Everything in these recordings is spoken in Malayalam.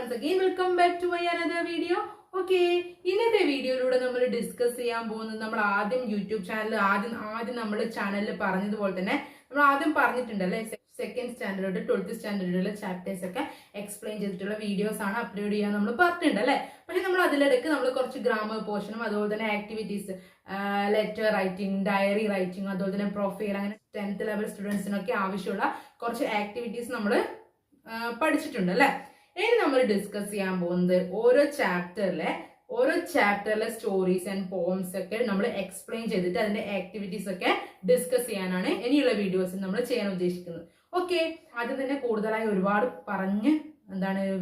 once again welcome back to my another video. Okay, ഇന്നത്തെ വീഡിയോയിലൂടെ നമ്മൾ ഡിസ്കസ് ചെയ്യാൻ പോകുന്നത് നമ്മൾ ആദ്യം യൂട്യൂബ് ചാനൽ ആദ്യം നമ്മുടെ ചാനലിൽ പറഞ്ഞതുപോലെ തന്നെ നമ്മൾ ആദ്യം പറഞ്ഞിട്ടുണ്ടല്ലേ സെക്കൻഡ് സ്റ്റാൻഡേർഡ് 12th സ്റ്റാൻഡേർഡിലെ ചാപ്റ്റേഴ്സ് ഒക്കെ എക്സ്പ്ലെയിൻ ചെയ്തിട്ടുള്ള വീഡിയോസ് ആണ് അപ്ലോഡ് ചെയ്യാൻ നമ്മൾ പറഞ്ഞിട്ടുണ്ട് അല്ലേ. പക്ഷെ നമ്മൾ അതിലിടയ്ക്ക് നമ്മൾ കുറച്ച് ഗ്രാമർ പോർഷനും അതുപോലെ തന്നെ activities letter writing, diary writing, അതുപോലെ തന്നെ പ്രൊഫൈൽ, അങ്ങനെ 10th ലെവൽ സ്റ്റുഡൻസിനൊക്കെ ആവശ്യമുള്ള കുറച്ച് ആക്ടിവിറ്റീസ് നമ്മൾ പഠിച്ചിട്ടുണ്ട് അല്ലെ. ഇനി നമ്മൾ ഡിസ്കസ് ചെയ്യാൻ പോകുന്നത് ഓരോ ചാപ്റ്ററിലെ സ്റ്റോറീസ് ആൻഡ് പോംസ് ഒക്കെ നമ്മൾ എക്സ്പ്ലെയിൻ ചെയ്തിട്ട് അതിന്റെ ആക്ടിവിറ്റീസ് ഒക്കെ ഡിസ്കസ് ചെയ്യാനാണ് ഇനിയുള്ള വീഡിയോസിൽ നമ്മൾ ചെയ്യാൻ ഉദ്ദേശിക്കുന്നത്. ഓക്കെ, അത് തന്നെ കൂടുതലായി ഒരുപാട് പറഞ്ഞ്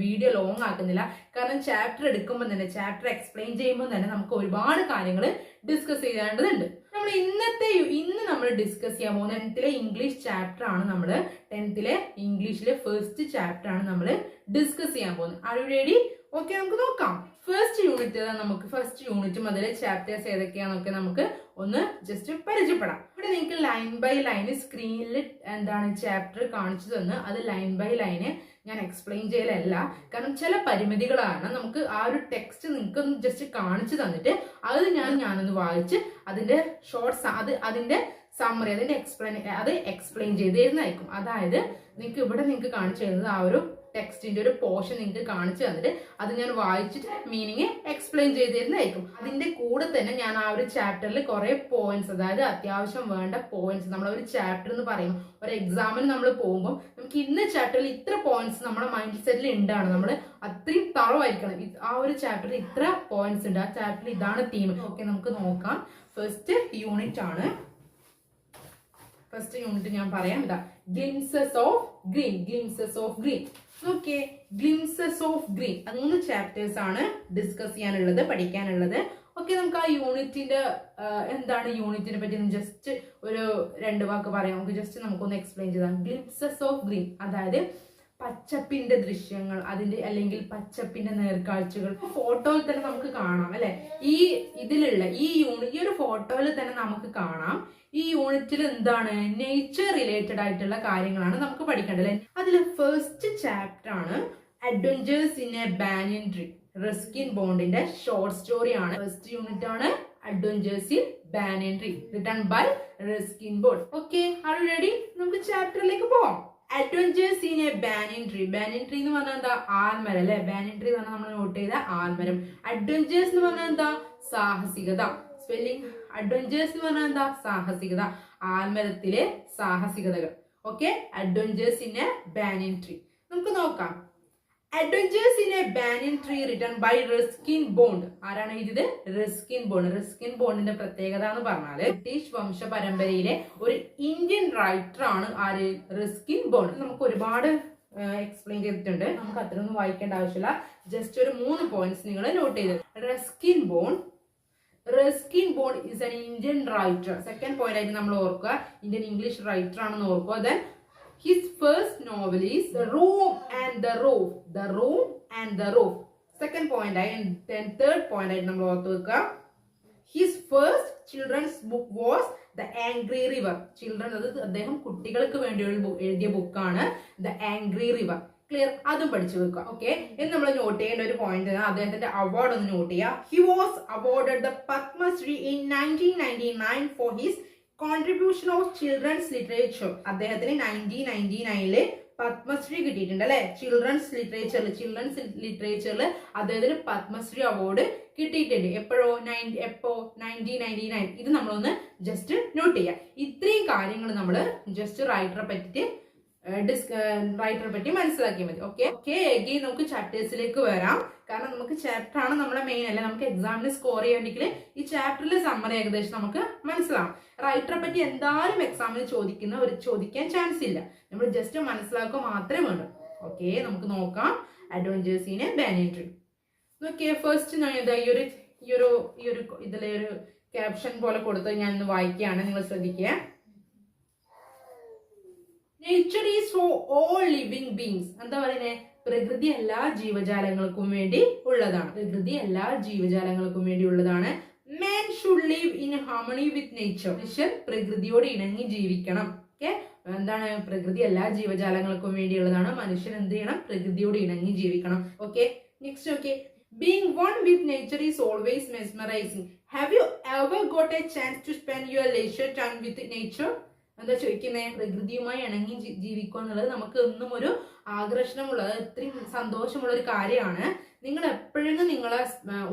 വീഡിയോ ലോങ് ആക്കുന്നില്ല. കാരണം ചാപ്റ്റർ എടുക്കുമ്പോൾ തന്നെ ചാപ്റ്റർ എക്സ്പ്ലെയിൻ ചെയ്യുമ്പോൾ തന്നെ നമുക്ക് ഒരുപാട് കാര്യങ്ങൾ ഡിസ്കസ് ചെയ്യേണ്ടതുണ്ട്. നമ്മൾ ഇന്ന് നമ്മൾ ഡിസ്കസ് ചെയ്യാൻ പോകുന്ന 10th ഇംഗ്ലീഷ് ചാപ്റ്റർ ആണ്. നമ്മൾ 10th ഇംഗ്ലീഷിലെ ഫസ്റ്റ് ചാപ്റ്റർ ആണ് നമ്മൾ ഡിസ്കസ് ചെയ്യാൻ പോകുന്നത്. R you ready? ഓക്കെ, നമുക്ക് നോക്കാം. ഫസ്റ്റ് യൂണിറ്റും അതിലെ ചാപ്റ്റേഴ്സ് ഏതൊക്കെയാണെന്നൊക്കെ നമുക്ക് ഒന്ന് ജസ്റ്റ് പരിചയപ്പെടാം. ഇവിടെ നിങ്ങൾക്ക് ലൈൻ ബൈ ലൈൻ സ്ക്രീനിൽ ചാപ്റ്റർ കാണിച്ചു തന്ന് അത് ലൈൻ ബൈ ലൈന് ഞാൻ എക്സ്പ്ലെയിൻ ചെയ്യലല്ല. കാരണം ചില പരിമിതികളാണ്. നമുക്ക് ആ ഒരു ടെക്സ്റ്റ് നിങ്ങൾക്ക് ഒന്ന് ജസ്റ്റ് കാണിച്ചു തന്നിട്ട് അത് ഞാനൊന്ന് വായിച്ച് അതിന്റെ ഷോർട്ട്സ് അതിന്റെ സമ്മറി അത് എക്സ്പ്ലെയിൻ ചെയ്ത് തരുന്നതായിരിക്കും. അതായത് നിങ്ങൾക്ക് കാണിച്ചു തരുന്നത് ആ ഒരു ടെക്സ്റ്റിന്റെ ഒരു പോർഷൻ നിങ്ങൾക്ക് കാണിച്ചു തന്നിട്ട് അത് ഞാൻ വായിച്ചിട്ട് മീനിങ് എക്സ്പ്ലെയിൻ ചെയ്ത് തരുന്നതായിരിക്കും. അതിന്റെ കൂടെ തന്നെ ഞാൻ ആ ഒരു ചാപ്റ്ററിൽ കുറെ പോയിന്റ്സ്, അതായത് അത്യാവശ്യം വേണ്ട പോയിന്റ്സ്, നമ്മൾ ഒരു ചാപ്റ്റർ എന്ന് പറയുമ്പോൾ ഒരു എക്സാമിന് നമ്മൾ പോകുമ്പോൾ നമുക്ക് ഇന്ന ചാപ്റ്ററിൽ ഇത്ര പോയിന്റ്സ് നമ്മുടെ മൈൻഡ് സെറ്റിൽ ഉണ്ടാണ്. നമ്മൾ അത്രയും തറവായിരിക്കണം. ആ ഒരു ചാപ്റ്ററിൽ ഇത്ര പോയിന്റ്സ് ഉണ്ട്, ആ ചാപ്റ്ററിൽ ഇതാണ് തീം. ഓക്കെ, നമുക്ക് നോക്കാം. ഫസ്റ്റ് യൂണിറ്റ് ഞാൻ പറയാം. Glimpses of green. Okay, glimpses of green 3 chapters ആണ് ഡിസ്കസ് ചെയ്യാനുള്ളത്, പഠിക്കാനുള്ളത്. ഓക്കെ, നമുക്ക് ആ യൂണിറ്റിന്റെ യൂണിറ്റിനെ പറ്റി ജസ്റ്റ് ഒരു 2 വാക്ക് പറയാം. നമുക്കൊന്ന് എക്സ്പ്ലെയിൻ ചെയ്താൽ ഗ്ലിംസസ് ഓഫ് ഗ്രീൻ അതായത് പച്ചപ്പിന്റെ ദൃശ്യങ്ങൾ, അല്ലെങ്കിൽ പച്ചപ്പിന്റെ നേർക്കാഴ്ചകൾ ഫോട്ടോയിൽ തന്നെ നമുക്ക് കാണാം അല്ലെ. ഈ ഒരു ഫോട്ടോയിൽ തന്നെ നമുക്ക് കാണാം. ഈ യൂണിറ്റിൽ നേച്ചർ റിലേറ്റഡ് ആയിട്ടുള്ള കാര്യങ്ങളാണ് നമുക്ക് പഠിക്കേണ്ടത്. അതിൽ ഫസ്റ്റ് ചാപ്റ്റർ ആണ് adventures in a banyan tree. Ruskin ബോണ്ടിന്റെ ഷോർട്ട് സ്റ്റോറി ആണ്. ഫസ്റ്റ് യൂണിറ്റ് ആണ് adventures in banyan tree, written by Ruskin Bond. Okay, are you ready? നമുക്ക് ചാപ്റ്ററിലേക്ക് പോവാം. Adventures in a banyan tree. Banyan tree എന്ന് പറഞ്ഞാൽ എന്താ? ആൽമരം അല്ലെ. ബാനിയൻ ട്രീ എന്ന് പറഞ്ഞാൽ നമ്മൾ നോട്ട് ചെയ്ത ആൽമരം. അഡ്വഞ്ചേഴ്സ് എന്ന് പറഞ്ഞാൽ എന്താ? സാഹസികത. സ്പെല്ലിംഗ് അഡ്വഞ്ചേഴ്സ് എന്ന് പറഞ്ഞാൽ എന്താ? സാഹസികത. ആൽമരത്തിലെ സാഹസികതകൾ. Okay, adventures in a banyan tree. നമുക്ക് നോക്കാം. Adventures in a banyan tree written by Ruskin Bond. ആരാണ് എഴുതിയത്? Ruskin bond. റസ്കിൻ ബോണ്ടിന്റെ പ്രത്യേകത എന്ന് പറഞ്ഞാല് ബ്രിട്ടീഷ് വംശ പരമ്പരയിലെ ഒരു ഇന്ത്യൻ റൈറ്റർ ആണ് ആര്? Ruskin bond. നമുക്ക് ഒരുപാട് എക്സ്പ്ലെയിൻ ചെയ്തിട്ടുണ്ട്, നമുക്ക് അത്രയൊന്നും വായിക്കേണ്ട ആവശ്യമില്ല. ജസ്റ്റ് ഒരു 3 പോയിന്റ്സ് നിങ്ങൾ നോട്ട് ചെയ്ത്. Ruskin bond is an Indian writer. Second point ആയിട്ട് നമ്മൾ ഓർക്കുക, ഇന്ത്യൻ ഇംഗ്ലീഷ് റൈറ്റർ ആണെന്ന് ഓർക്കുക. Then his first novel is The Room and the Roof. Second point ആയി. Then third point ആയിട്ട് നമ്മൾ ഓർത്ത് വെക്കുക, his first children's book was The Angry River. അത് അദ്ദേഹം കുട്ടികൾക്ക് വേണ്ടി എഴുതിയ ബുക്കാണ് The Angry River. ക്ലിയർ? അതും പഠിച്ചു വെക്കുക. ഓക്കെ, ഇനി നമ്മൾ നോട്ട് ചെയ്യേണ്ട ഒരു പോയിന്റ്, അദ്ദേഹത്തിന്റെ അവാർഡ് ഒന്ന് നോട്ട് ചെയ്യുക. He was awarded the Padma Shri in 1999 for his contribution of children's literature. അദ്ദേഹത്തിന് 1999 പത്മശ്രീ കിട്ടിയിട്ടുണ്ട് അല്ലെ. ചിൽഡ്രൻസ് ലിറ്ററേച്ചറിൽ അദ്ദേഹത്തിന് പത്മശ്രീ അവാർഡ് കിട്ടിയിട്ടുണ്ട്. എപ്പോഴോ 1999. ഇത് നമ്മളൊന്ന് ജസ്റ്റ് നോട്ട് ചെയ്യാം. ഇത്രയും കാര്യങ്ങൾ നമ്മൾ ജസ്റ്റ് റൈറ്ററെ പറ്റി മനസ്സിലാക്കിയാൽ മതി. ഓക്കെ, എഗെയിൻ നമുക്ക് ചാപ്റ്റേഴ്സിലേക്ക് വരാം. കാരണം നമുക്ക് ചാപ്റ്റർ ആണ് നമ്മളെ മെയിൻ അല്ലെ. നമുക്ക് എക്സാമിന് സ്കോർ ചെയ്യണമെങ്കിൽ ഈ ചാപ്റ്ററിലെ സമ്മറി ഏകദേശം നമുക്ക് മനസ്സിലാവും. റൈറ്ററെ പറ്റി എന്തായാലും എക്സാമിന് ചോദിക്കാൻ ചാൻസ് ഇല്ല. നമ്മൾ ജസ്റ്റ് മനസ്സിലാക്കുക മാത്രമേ വേണ്ടൂ. ഓക്കെ, നമുക്ക് നോക്കാം. Adventures in a banyan tree. Okay, first ഇതിലെ ഒരു ക്യാപ്ഷൻ പോലെ കൊടുത്ത് ഞാൻ ഇന്ന് വായിക്കുകയാണ്, നിങ്ങൾ ശ്രദ്ധിക്കുക. Nature is for all living beings. എന്താ പറയുന്നത്? പ്രകൃതി എല്ലാ ജീവജാലങ്ങൾക്കും വേണ്ടി ഉള്ളതാണ്. Man should live in harmony with nature. മനുഷ്യൻ പ്രകൃതിയോട് ഇണങ്ങി ജീവിക്കണം. ഓക്കെ, എന്താണ് പ്രകൃതി എല്ലാ ജീവജാലങ്ങൾക്കും വേണ്ടിയുള്ളതാണ്. മനുഷ്യൻ എന്ത് ചെയ്യണം? പ്രകൃതിയോട് ഇണങ്ങി ജീവിക്കണം. Okay, next okay, being one with nature is always mesmerizing. Have you ever got a chance to spend your leisure time with nature? എന്താ ചോദിക്കുന്നേ? പ്രകൃതിയുമായി ഇണങ്ങി ജീവിക്കുക എന്നുള്ളത് നമുക്ക് എന്നും ഒരു ആകർഷണമുള്ളത്, ഇത്രയും സന്തോഷമുള്ള ഒരു കാര്യമാണ്. നിങ്ങൾ എപ്പോഴെങ്കിലും നിങ്ങളെ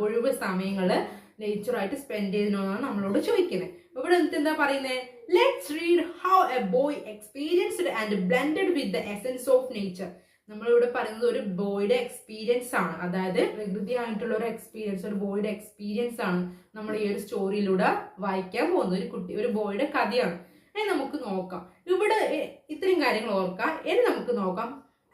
ഒഴിവ് സമയങ്ങള് നേച്ചറായിട്ട് സ്പെൻഡ് ചെയ്യുന്നതാണ് നമ്മളോട് ചോദിക്കുന്നത്. ഇവിടെ എന്താ പറയുന്നത്? Let's read how A boy experienced and blended with the essence of nature. നമ്മളിവിടെ പറയുന്നത് ഒരു ബോയുടെ എക്സ്പീരിയൻസ് ആണ്, അതായത് പ്രകൃതിയായിട്ടുള്ള ഒരു എക്സ്പീരിയൻസ്, ഒരു ബോയുടെ എക്സ്പീരിയൻസ് ആണ് നമ്മൾ ഈ ഒരു സ്റ്റോറിയിലൂടെ വായിക്കാൻ പോകുന്നത്. ഒരു ബോയുടെ കഥയാണ്. ഇനി നമുക്ക് നോക്കാം, ഇവിടെ ഇത്രയും കാര്യങ്ങൾ ഓർക്കാം. ഇനി നമുക്ക് നോക്കാം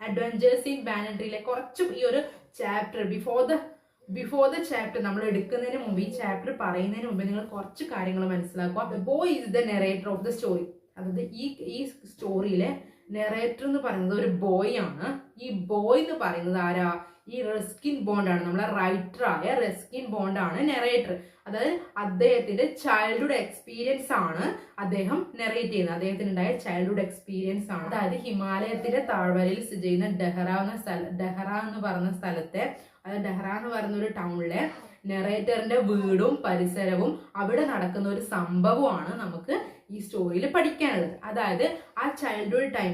അഡ്വഞ്ചേഴ്സ് ഇൻ ബാനൻട്രിയിലെ കുറച്ച് ഈ ഒരു ചാപ്റ്റർ ബിഫോർ ദ ചാപ്റ്റർ നമ്മൾ എടുക്കുന്നതിന് മുമ്പ്, ഈ ചാപ്റ്റർ പറയുന്നതിന് മുമ്പ് നിങ്ങൾ കുറച്ച് കാര്യങ്ങൾ മനസ്സിലാക്കുക. The boy is the narrator of the story. അതായത് ഈ സ്റ്റോറിയിലെ നെറേറ്റർ എന്ന് പറയുന്നത് ഒരു ബോയ് ആണ്. ഈ ബോയ് എന്ന് പറയുന്നത് ആരാ? ഈ റസ്കിൻ ബോണ്ട് ആണ്. നമ്മളെ റൈറ്ററായ റസ്കിൻ ബോണ്ട് ആണ് നെറേറ്റർ. അതായത് അദ്ദേഹത്തിന്റെ ചൈൽഡ്ഹുഡ് എക്സ്പീരിയൻസ് ആണ് അദ്ദേഹം നെറേറ്റ് ചെയ്യുന്നത്. അദ്ദേഹത്തിന് ഉണ്ടായ ചൈൽഡ്ഹുഡ് എക്സ്പീരിയൻസ് ആണ്. അതായത് ഹിമാലയത്തിന്റെ താഴ്വരയിൽ സ്ഥിതി ചെയ്യുന്ന ഡെഹ്റ എന്ന് പറയുന്ന സ്ഥലത്തെ, അതായത് ഡെഹ്റ എന്ന് പറയുന്ന ഒരു ടൗണിലെ നെറേറ്ററിന്റെ വീടും പരിസരവും അവിടെ നടക്കുന്ന ഒരു സംഭവമാണ് നമുക്ക് ഈ സ്റ്റോറിയിൽ പഠിക്കാനുള്ളത്. അതായത് ആ ചൈൽഡ്ഹുഡ് ടൈം,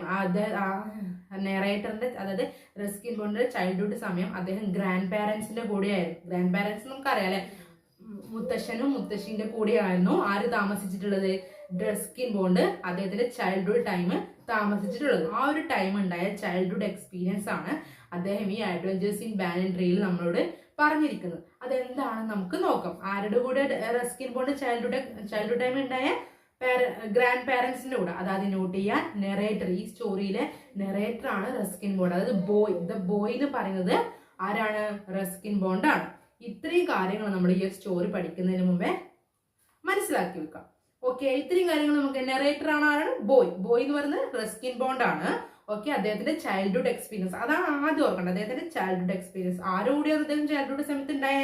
നെറേറ്ററിന്റെ, അതായത് റസ്കിൻ ബോണ്ടിന്റെ ചൈൽഡ്ഹുഡ് സമയം അദ്ദേഹം ഗ്രാൻഡ് പാരന്റ്സിന്റെ കൂടെയായിരുന്നു. ഗ്രാൻഡ് പാരന്റ്സ് നമുക്കറിയാം അല്ലെ, മുത്തശ്ശനും മുത്തശ്ശിന്റെ കൂടെയായിരുന്നു ആര് താമസിച്ചിട്ടുള്ളത്? റസ്കിൻ ബോണ്ട് അദ്ദേഹത്തിന്റെ ചൈൽഡ്ഹുഡ് ടൈം താമസിച്ചിട്ടുള്ളത്. ആ ഒരു ടൈം ഉണ്ടായ ചൈൽഡ്ഹുഡ് എക്സ്പീരിയൻസ് ആണ് അദ്ദേഹം ഈ അഡ്വഞ്ചേഴ്സ് ഇൻ ബാനൻട്രിയിൽ നമ്മളോട് പറഞ്ഞിരിക്കുന്നത്. അതെന്താണെന്ന് നമുക്ക് നോക്കാം. ആരുടെ കൂടെ റസ്കിൻ ബോണ്ട് ചൈൽഡ്ഹുഡ് ടൈം ഉണ്ടായ ഗ്രാൻഡ് പാരന്റ്സിന്റെ കൂടെ. അതായത് നോട്ട് ചെയ്യാൻ, നെറേറ്റർ, ഈ സ്റ്റോറിയിലെ നെറേറ്റർ ആണ് റസ്കിൻ ബോണ്ട്. അതായത് ബോയ്, ദ ബോയ് എന്ന് പറയുന്നത് ആരാണ്? റസ്കിൻ ബോണ്ട് ആണ്. ഇത്രയും കാര്യങ്ങൾ നമ്മൾ ഈ സ്റ്റോറി പഠിക്കുന്നതിന് മുമ്പേ മനസ്സിലാക്കി വെക്കാം. ഓക്കെ, ഇത്രയും കാര്യങ്ങൾ നമുക്ക് നെറേറ്റർ ആണ് ബോയ് എന്ന് പറയുന്നത് റസ്കിൻ ബോണ്ട് ആണ്. ഓക്കെ, അദ്ദേഹത്തിന്റെ ചൈൽഡ്ഹുഡ് എക്സ്പീരിയൻസ്, അതാണ് ആദ്യം ഓർക്കേണ്ടത്. അദ്ദേഹത്തിന്റെ ചൈൽഡ്ഹുഡ് എക്സ്പീരിയൻസ് ആരോടെയാണ് അദ്ദേഹം ചൈൽഡ്ഹുഡ് സമയത്ത് ഉണ്ടായ?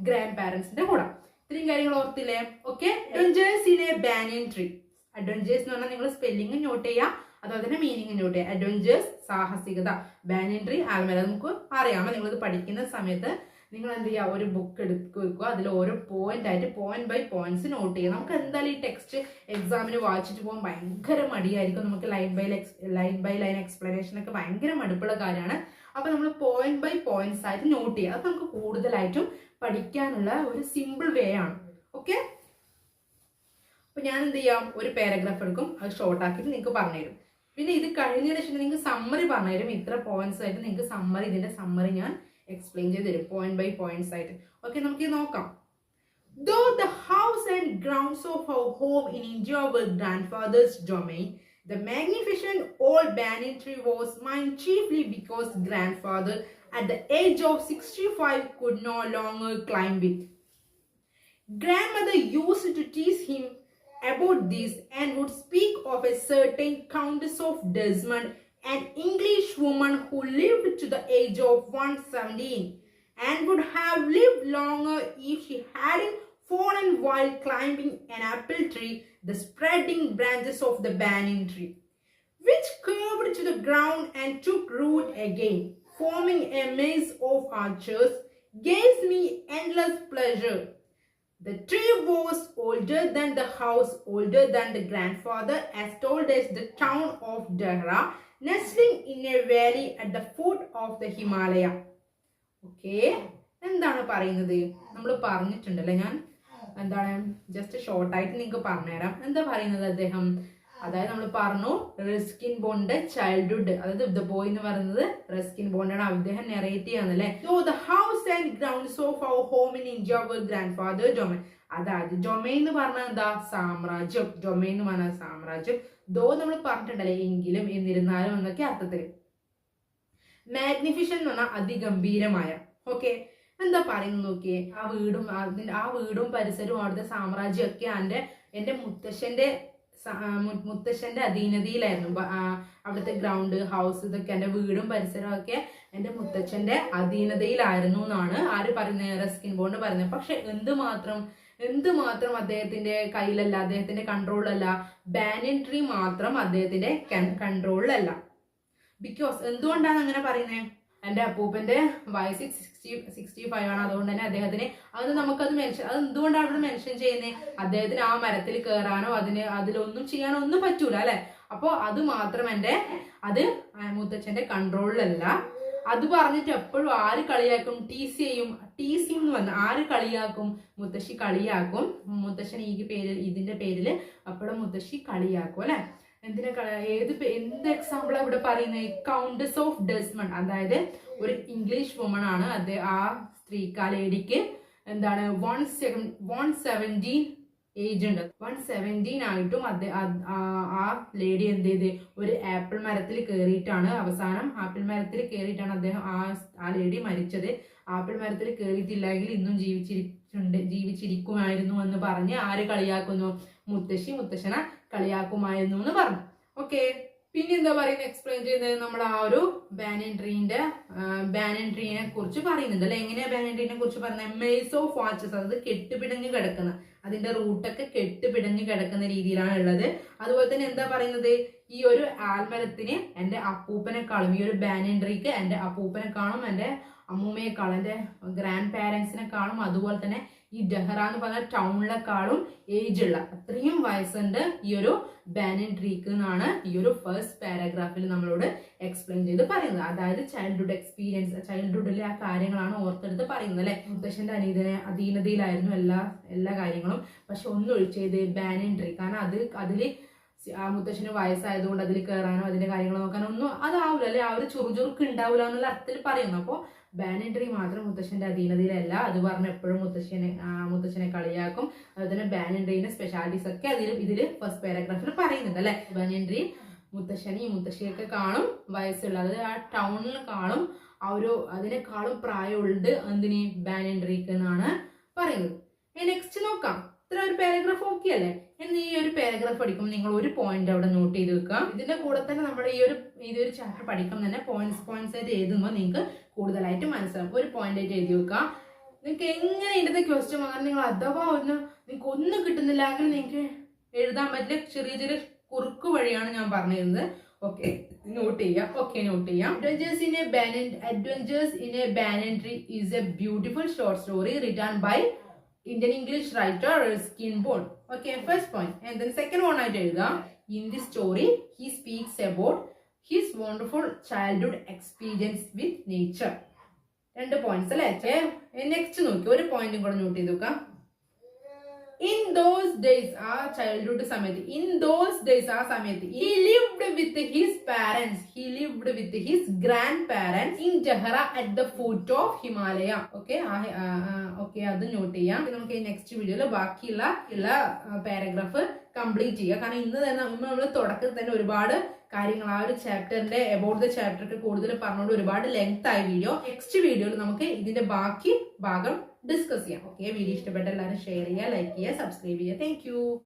ഗ്രാൻഡ് പാരന്റ്സിന്റെ കൂടെ. ഇത്രയും കാര്യങ്ങൾ ഓർത്തില്ലേ? Okay, adventures in a banyan tree. Adventures എന്ന് പറഞ്ഞാൽ നിങ്ങൾ സ്പെല്ലിംഗ് നോട്ട് ചെയ്യുക, അതുപോലെ തന്നെ മീനിങ് നോട്ട് ചെയ്യുക. അഡ്വഞ്ചേഴ്സ് സാഹസികത, ബാനിയൻ ട്രീ ആൽമര. നമുക്ക് അറിയാമോ, നിങ്ങളിത് പഠിക്കുന്ന സമയത്ത് നിങ്ങൾ എന്ത് ചെയ്യുക? ഒരു ബുക്ക് എടുത്ത് വെക്കുക, അതിൽ ഓരോ പോയിന്റ് ബൈ പോയിന്റ്സ് നോട്ട് ചെയ്യുക. നമുക്ക് എന്തായാലും ഈ ടെക്സ്റ്റ് എക്സാമിന് വായിച്ചിട്ട് പോകാൻ ഭയങ്കര മടിയായിരിക്കും. നമുക്ക് ലൈൻ ബൈ ലൈൻ എക്സ്പ്ലനേഷൻ ഒക്കെ ഭയങ്കര മടുപ്പുള്ള കാര്യമാണ്. അപ്പൊ നമ്മൾ പോയിന്റ് ബൈ പോയിന്റ്സ് ആയിട്ട് നോട്ട് ചെയ്യുക. അത് നമുക്ക് കൂടുതലായിട്ടും പഠിക്കാനുള്ള ഒരു സിമ്പിൾ വേ ആണ്. ഓക്കെ, അപ്പൊ ഞാൻ എന്ത് ചെയ്യാം? ഒരു പാരഗ്രാഫ് എടുക്കും, അത് ഷോർട്ട് ആക്കിയിട്ട് നിങ്ങൾക്ക് പറഞ്ഞുതരും. പിന്നെ ഇത് കഴിഞ്ഞതിന് ശേഷം നിങ്ങൾക്ക് സമ്മറി പറഞ്ഞുതരും. ഇത്ര പോയിന്റ്സ് ആയിട്ട് നിങ്ങൾക്ക് സമ്മറി, ഇതിന്റെ സമ്മറി ഞാൻ എക്സ്പ്ലെയിൻ ചെയ്ത് തരും, പോയിന്റ് ബൈ പോയിന്റ്സ് ആയിട്ട്. ഓക്കെ, നമുക്ക് ഇത് നോക്കാം. Though the house and grounds of our home in India were grandfather's domain, the magnificent old banyan tree was mine chiefly because grandfather, at the age of 65, could no longer climb it. Grandmother used to tease him about this and would speak of a certain Countess of Desmond, an English woman who lived to the age of 117 and would have lived longer if she hadn't fallen while climbing an apple tree, the spreading branches of the banyan tree, which curved to the ground and took root again, forming a maze of arches, gave me endless pleasure. The tree was older than the house, older than the grandfather, as told as the town of Dehra, nestling in a valley at the foot of the Himalaya. Okay, എന്താണ് പറയുന്നത്? നമ്മൾ പറഞ്ഞിട്ടുണ്ടല്ലേ, ഞാൻ എന്താണ് ജസ്റ്റ് ഷോർട്ടായിട്ട് നിങ്ങൾക്ക് പറഞ്ഞുതരാം. എന്താ പറയുന്നത് അദ്ദേഹം? അതായത് നമ്മൾ പറഞ്ഞു റസ്കിൻ ബോണ്ട് ചൈൽഡ്ഹുഡ്, അതായത് ദ ബോയ് എന്ന് പറയുന്നത് റസ്കിൻ ബോണ്ടാണ്. അദ്ദേഹം narrate ചെയ്യാന്നല്ലേ. So the house and grounds of our home in India were grandfather domain. അതായത് ഡൊമൈൻ എന്ന് പറഞ്ഞാൽ എന്താ? സാമ്രാജ്യം. ഡൊമൈൻ എന്ന് പറഞ്ഞാൽ സാമ്രാജ്യം. ദോ നമ്മൾ പറഞ്ഞിട്ടുണ്ടല്ലേ, എങ്കിലും എന്നിരുന്നാലും എന്നൊക്കെ അർത്ഥത്തിൽ. മാഗ്നിഫിഷൻ എന്ന് പറഞ്ഞാൽ അതിഗംഭീരമായ. ഓക്കെ, എന്താ പറയുന്നത് നോക്കിയേ? ആ വീടും പരിസരവും അവിടുത്തെ സാമ്രാജ്യം ഒക്കെ എന്റെ മുത്തശ്ശന്റെ അധീനതയിലായിരുന്നു. അവിടുത്തെ ഗ്രൗണ്ട്, ഹൗസ്, ഇതൊക്കെ എന്റെ വീടും പരിസരവും ഒക്കെ എന്റെ മുത്തച്ഛന്റെ അധീനതയിലായിരുന്നു എന്നാണ് ആര് പറയുന്നത്? റസ്കിൻ ബോണ്ട് പറയുന്നത്. പക്ഷെ എന്തുമാത്രം എന്തുമാത്രം അദ്ദേഹത്തിന്റെ കയ്യിലല്ല, അദ്ദേഹത്തിന്റെ കൺട്രോളിലല്ല, ബാനിയൻ ട്രീ മാത്രം അദ്ദേഹത്തിന്റെ കൺട്രോളിലല്ല. ബിക്കോസ് എന്തുകൊണ്ടാണ് അങ്ങനെ പറയുന്നത്? എൻ്റെ അപ്പൂപ്പന്റെ വയസ്സ് 65 ആണ്. അതുകൊണ്ട് തന്നെ അദ്ദേഹത്തിന് അത് നമുക്കത് മെൻഷൻ, അത് എന്തുകൊണ്ടാണ് അവിടെ മെൻഷൻ ചെയ്യുന്നത്? അദ്ദേഹത്തിന് ആ മരത്തിൽ കയറാനോ അതിലൊന്നും ചെയ്യാനോ ഒന്നും പറ്റൂല അല്ലെ. അപ്പോൾ അത് മാത്രം അത് മുത്തച്ഛന്റെ കൺട്രോളിലല്ല. അത് പറഞ്ഞിട്ട് എപ്പോഴും ആര് കളിയാക്കും? ടി സി എന്ന് പറഞ്ഞ ആര് കളിയാക്കും? മുത്തശ്ശി കളിയാക്കും. മുത്തശ്ശൻ ഇതിന്റെ പേരില് അപ്പോഴും മുത്തശ്ശി കളിയാക്കും അല്ലെ. എന്ത് എക്സാമ്പിൾ ഇവിടെ പറയുന്നത്? കൗണ്ടസ് ഓഫ് ഡെസ്മണ്ട്, അതായത് ഒരു ഇംഗ്ലീഷ് വുമൺ ആണ്. ആ സ്ത്രീക്ക്, ആ ലേഡിക്ക് എന്താണ് 117 ഏജ് ഉണ്ട്. 117 ആയിട്ടും ആ ലേഡി എന്ത് ചെയ്ത് ഒരു ആപ്പിൾ മരത്തിൽ കയറിയിട്ടാണ്, അവസാനം ആപ്പിൾ മരത്തിൽ കയറിയിട്ടാണ് അദ്ദേഹം ആ ലേഡി മരിച്ചത്. ആപ്പിൾ മരത്തിൽ കയറിയിട്ടില്ലെങ്കിൽ ഇന്നും ജീവിച്ചിരിക്കുമായിരുന്നു എന്ന് പറഞ്ഞ് ആര് കളിയാക്കുന്നു? മുത്തശ്ശനെ കളിയാക്കുമായിരുന്നു എന്ന് പറഞ്ഞു. ഓക്കെ, പിന്നെ എന്താ പറയുന്നത്? എക്സ്പ്ലെയിൻ ചെയ്തത് നമ്മൾ ആ ഒരു ബാനിയൻ ട്രീനെ കുറിച്ച് പറയുന്നുണ്ട് അല്ലെ. എങ്ങനെയാ ബാനിയൻ ട്രീനെ കുറിച്ച് പറയുന്നത്? മെയ്സ് ഓഫ് വാച്ചസ്, അത് കെട്ടുപിടഞ്ഞ് കിടക്കുന്ന, അതിന്റെ റൂട്ടൊക്കെ കെട്ടുപിടഞ്ഞ് കിടക്കുന്ന രീതിയിലാണ് ഉള്ളത്. അതുപോലെ തന്നെ എന്താ പറയുന്നത്? ഈ ഒരു ആൽമരത്തിന് എൻ്റെ അപ്പൂപ്പനെക്കാളും, ഈ ഒരു ബാനിയൻ ട്രീക്ക് എൻ്റെ അപ്പൂപ്പനെക്കാളും, എൻ്റെ അമ്മൂമ്മയെക്കാളും, എൻ്റെ ഗ്രാൻഡ് പാരൻസിനെക്കാളും, അതുപോലെ തന്നെ ഈ ഡെഹ്റ എന്ന് പറഞ്ഞ ടൗണിലെക്കാളും ഏജ് ഉള്ള, അത്രയും വയസ്സുണ്ട് ഈ ഒരു ബാനിയൻ ട്രീക്ക് എന്നാണ് ഈ ഒരു ഫസ്റ്റ് പാരഗ്രാഫിൽ നമ്മളോട് എക്സ്പ്ലെയിൻ ചെയ്ത് പറയുന്നത്. അതായത് ചൈൽഡ്ഹുഡ് എക്സ്പീരിയൻസ്, ചൈൽഡ്ഹുഡിലെ ആ കാര്യങ്ങളാണ് ഓർത്തെടുത്ത് പറയുന്നത് അല്ലെ. മുത്തശ്ശന്റെ അധീനതയിലായിരുന്നു എല്ലാ കാര്യങ്ങളും. പക്ഷെ ഒന്നൊഴിച്ചത് ബാനിയൻ ട്രീ. കാരണം അതില് ആ മുത്തശ്ശന് വയസ്സായതുകൊണ്ട് അതിൽ കയറാനോ അതിന്റെ കാര്യങ്ങൾ നോക്കാനോ ഒന്നും അതാവില്ല അല്ലെ. ആ ഒരു ചുറുചുറുക്ക് ഉണ്ടാവില്ല എന്നുള്ള അർത്ഥത്തിൽ പറയുന്നു. അപ്പോൾ ബാനിയൻ ട്രീ മാത്രം മുത്തശ്ശന്റെ അധീനതയിലല്ല. അത് പറഞ്ഞ് എപ്പോഴും മുത്തശ്ശനെ കളിയാക്കും. അതുപോലെ തന്നെ ബാനിയൻ ട്രീന്റെ സ്പെഷ്യാലിറ്റീസ് ഒക്കെ ഇതില് ഫസ്റ്റ് പാരഗ്രാഫിൽ പറയുന്നുണ്ട് അല്ലെ. ബാനിയൻ ട്രീ മുത്തശ്ശിയൊക്കെ കാണും വയസ്സുള്ള, അതായത് ആ ടൗണിൽ കാണും, അതിനേക്കാളും പ്രായമുണ്ട് എന്തിന്? ബാനിയൻ ട്രീക്ക് എന്നാണ് പറയുന്നത്. നെക്സ്റ്റ് നോക്കാം. ഇത്ര ഒരു പാരഗ്രാഫ് ഓക്കെ അല്ലേ? എന്ന് ഈ ഒരു പാരഗ്രാഫ് പഠിക്കുമ്പോൾ നിങ്ങൾ ഒരു പോയിന്റ് അവിടെ നോട്ട് ചെയ്ത് വെക്കുക. ഇതിന്റെ കൂടെ തന്നെ നമ്മൾ ഈ ഒരു ചാപ്റ്റർ പഠിക്കുമ്പോൾ തന്നെ പോയിന്റ്സ് ആയിട്ട് എഴുതുമ്പോൾ നിങ്ങൾക്ക് കൂടുതലായിട്ട് മനസ്സിലാവും. ഒരു പോയിന്റ് ആയിട്ട് എഴുതി വെക്കുക. നിങ്ങൾക്ക് എങ്ങനെ ഇതിന്റെ ക്വസ്റ്റ്യൻ വന്നാൽ നിങ്ങൾ അഥവാ നിങ്ങൾക്ക് ഒന്നും കിട്ടുന്നില്ലെങ്കിൽ നിങ്ങൾക്ക് എഴുതാൻ പറ്റില്ല. ചെറിയ കുറുക്ക് വഴിയാണ് ഞാൻ പറഞ്ഞിരുന്നത്. ഓക്കെ, നോട്ട് ചെയ്യാം. Adventures in a Banyan Tree is a beautiful short story written by Indian English writer Ruskin Bond. Okay, first point. And then second one I tell you, in this story he speaks about his wonderful childhood experience with nature. 2 points അല്ലേ. നെക്സ്റ്റ് നോക്കി ഒരു പോയിന്റും കൂടെ നോട്ട് ചെയ്ത് നോക്കാം. In those days, ആ ചൈൽഡ്ഹുഡ് സമയത്ത്, ആ സമയത്ത് he lived with his parents, grandparents in Jehra at the foot of Himalaya. Okay, അത് നോട്ട് ചെയ്യാം. നമുക്ക് നെക്സ്റ്റ് വീഡിയോയിൽ ബാക്കിയുള്ള പാരഗ്രാഫ് കംപ്ലീറ്റ് ചെയ്യാം. കാരണം ഇന്ന് തന്നെ നമ്മൾ തുടക്കത്തിൽ തന്നെ ഒരുപാട് കാര്യങ്ങൾ ആ ഒരു ചാപ്റ്ററിന്റെ അബൌട്ട് ദ ചാപ്റ്റർ ഒക്കെ കൂടുതൽ പറഞ്ഞുകൊണ്ട് ഒരുപാട് ലെങ്ത് ആയ വീഡിയോ. നെക്സ്റ്റ് വീഡിയോയിൽ നമുക്ക് ഇതിന്റെ ബാക്കി ഭാഗം ഡിസ്കസ് ചെയ്യാം. ഓക്കെ, വീഡിയോ ഇഷ്ടപ്പെട്ട എല്ലാവരും ഷെയർ ചെയ്യുക, ലൈക്ക് ചെയ്യുക, സബ്സ്ക്രൈബ് ചെയ്യുക. Thank you.